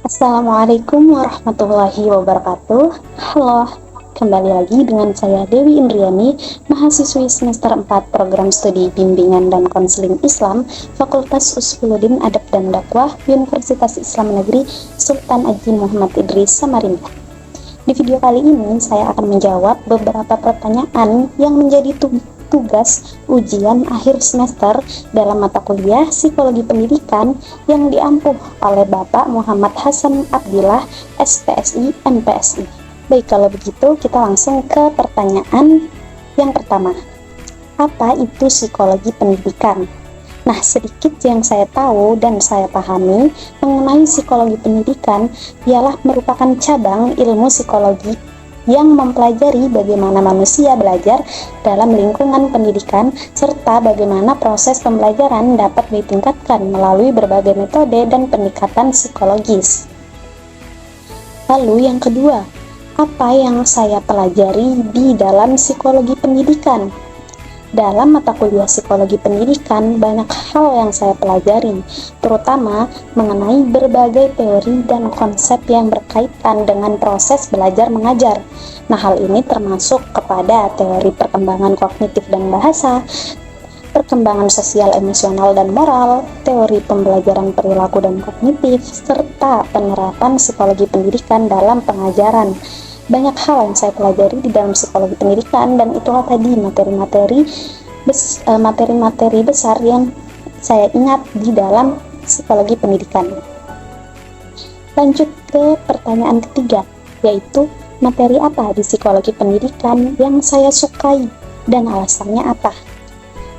Assalamualaikum warahmatullahi wabarakatuh. Halo, kembali lagi dengan saya Dewi Indriani, mahasiswi semester 4 program studi bimbingan dan konseling Islam, Fakultas Usuluddin Adab dan Dakwah, Universitas Islam Negeri Sultan Haji Muhammad Idris Samarinda. Di video kali ini saya akan menjawab beberapa pertanyaan yang menjadi tugas ujian akhir semester dalam mata kuliah Psikologi Pendidikan yang diampuh oleh Bapak Muhammad Hasan Abdillah, SPSI, MPSI. Baik, kalau begitu kita langsung ke pertanyaan yang pertama. Apa itu psikologi pendidikan? Nah, sedikit yang saya tahu dan saya pahami mengenai psikologi pendidikan ialah merupakan cabang ilmu psikologi yang mempelajari bagaimana manusia belajar dalam lingkungan pendidikan serta bagaimana proses pembelajaran dapat ditingkatkan melalui berbagai metode dan pendekatan psikologis. Lalu yang kedua, apa yang saya pelajari di dalam psikologi pendidikan? Dalam mata kuliah psikologi pendidikan, banyak hal yang saya pelajari, terutama mengenai berbagai teori dan konsep yang berkaitan dengan proses belajar mengajar. Nah, hal ini termasuk kepada teori perkembangan kognitif dan bahasa, perkembangan sosial, emosional, dan moral, teori pembelajaran perilaku dan kognitif, serta penerapan psikologi pendidikan dalam pengajaran. Banyak hal yang saya pelajari di dalam psikologi pendidikan, dan itulah tadi materi-materi besar yang saya ingat di dalam psikologi pendidikan. Lanjut ke pertanyaan ketiga, yaitu materi apa di psikologi pendidikan yang saya sukai dan alasannya apa?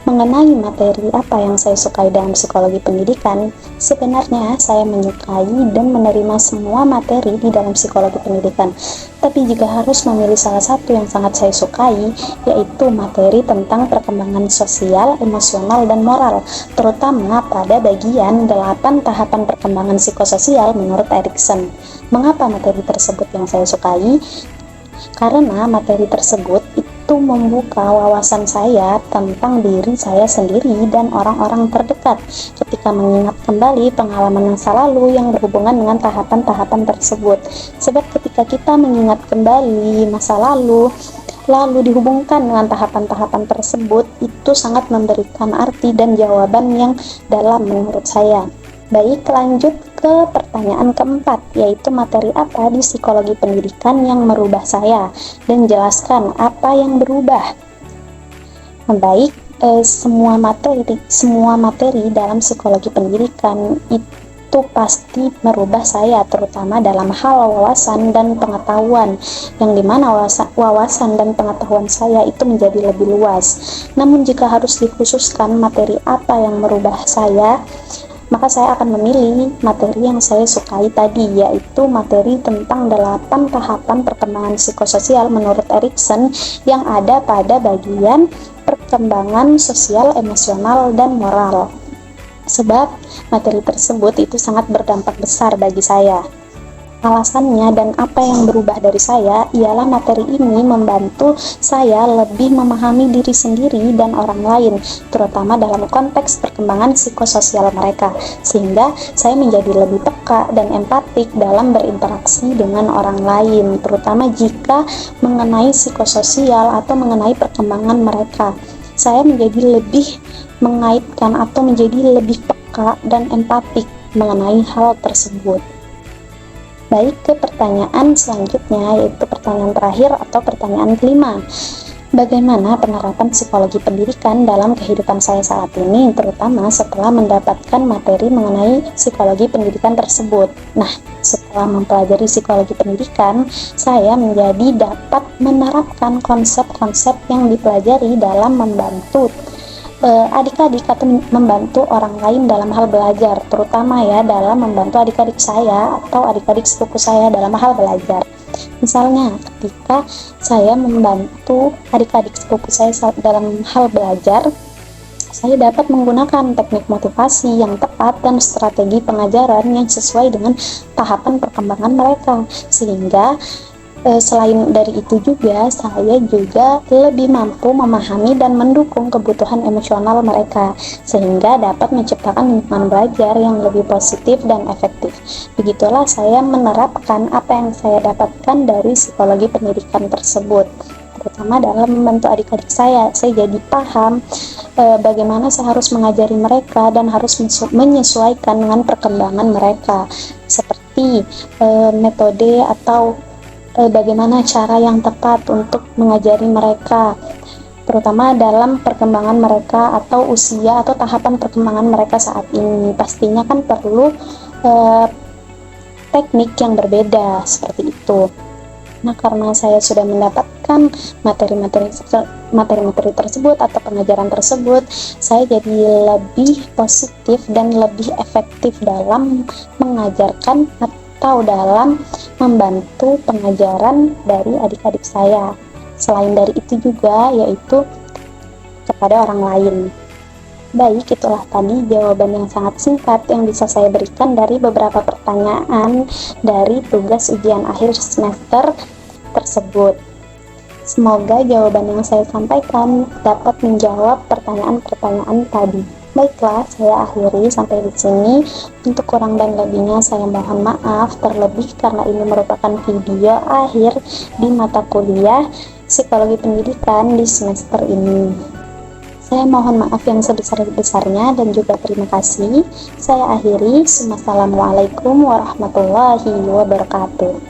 Mengenai materi apa yang saya sukai dalam psikologi pendidikan, sebenarnya saya menyukai dan menerima semua materi di dalam psikologi pendidikan. Tapi jika harus memilih salah satu yang sangat saya sukai, yaitu materi tentang perkembangan sosial, emosional, dan moral, terutama pada bagian 8 tahapan perkembangan psikososial menurut Erikson. Mengapa materi tersebut yang saya sukai? Karena materi tersebut itu membuka wawasan saya tentang diri saya sendiri dan orang-orang terdekat ketika mengingat kembali pengalaman masa lalu yang berhubungan dengan tahapan-tahapan tersebut. Sebab ketika kita mengingat kembali masa lalu dihubungkan dengan tahapan-tahapan tersebut, itu sangat memberikan arti dan jawaban yang dalam menurut saya. Baik, lanjut ke pertanyaan keempat, yaitu materi apa di psikologi pendidikan yang merubah saya, dan jelaskan apa yang berubah. Baik, semua materi dalam psikologi pendidikan itu pasti merubah saya, terutama dalam hal wawasan dan pengetahuan, yang dimana wawasan dan pengetahuan saya itu menjadi lebih luas. Namun jika harus dikhususkan materi apa yang merubah saya, maka saya akan memilih materi yang saya sukai tadi, yaitu materi tentang 8 tahapan perkembangan psikososial menurut Erikson yang ada pada bagian perkembangan sosial, emosional, dan moral. Sebab materi tersebut itu sangat berdampak besar bagi saya. Alasannya dan apa yang berubah dari saya ialah materi ini membantu saya lebih memahami diri sendiri dan orang lain, terutama dalam konteks perkembangan psikososial mereka, sehingga saya menjadi lebih peka dan empatik dalam berinteraksi dengan orang lain, terutama jika mengenai psikososial atau mengenai perkembangan mereka. Saya menjadi lebih mengaitkan atau menjadi lebih peka dan empatik mengenai hal tersebut. Baik, ke pertanyaan selanjutnya, yaitu pertanyaan terakhir atau pertanyaan kelima. Bagaimana penerapan psikologi pendidikan dalam kehidupan saya saat ini, terutama setelah mendapatkan materi mengenai psikologi pendidikan tersebut? Nah, setelah mempelajari psikologi pendidikan, saya menjadi dapat menerapkan konsep-konsep yang dipelajari dalam membantu adik-adik atau membantu orang lain dalam hal belajar, terutama ya dalam membantu adik-adik saya atau adik-adik sepupu saya dalam hal belajar. Misalnya ketika saya membantu adik-adik sepupu saya dalam hal belajar, saya dapat menggunakan teknik motivasi yang tepat dan strategi pengajaran yang sesuai dengan tahapan perkembangan mereka, sehingga Selain dari itu juga, saya juga lebih mampu memahami dan mendukung kebutuhan emosional mereka, sehingga dapat menciptakan lingkungan belajar yang lebih positif dan efektif. Begitulah saya menerapkan apa yang saya dapatkan dari psikologi pendidikan tersebut, terutama dalam membantu adik-adik saya. Saya jadi paham bagaimana saya harus mengajari mereka dan harus menyesuaikan dengan perkembangan mereka, seperti metode atau bagaimana cara yang tepat untuk mengajari mereka, terutama dalam perkembangan mereka atau usia atau tahapan perkembangan mereka saat ini. Pastinya kan perlu teknik yang berbeda seperti itu. Nah, karena saya sudah mendapatkan materi-materi tersebut atau pengajaran tersebut, saya jadi lebih positif dan lebih efektif dalam mengajarkan atau dalam membantu pengajaran dari adik-adik saya. Selain dari itu juga, yaitu kepada orang lain. Baik, itulah tadi jawaban yang sangat singkat yang bisa saya berikan dari beberapa pertanyaan dari tugas ujian akhir semester tersebut. Semoga jawaban yang saya sampaikan dapat menjawab pertanyaan-pertanyaan tadi. Baiklah, saya akhiri sampai di sini. Untuk kurang dan lebihnya saya mohon maaf, terlebih karena ini merupakan video akhir di mata kuliah Psikologi Pendidikan di semester ini. Saya mohon maaf yang sebesar-besarnya dan juga terima kasih. Saya akhiri. Wassalamualaikum warahmatullahi wabarakatuh.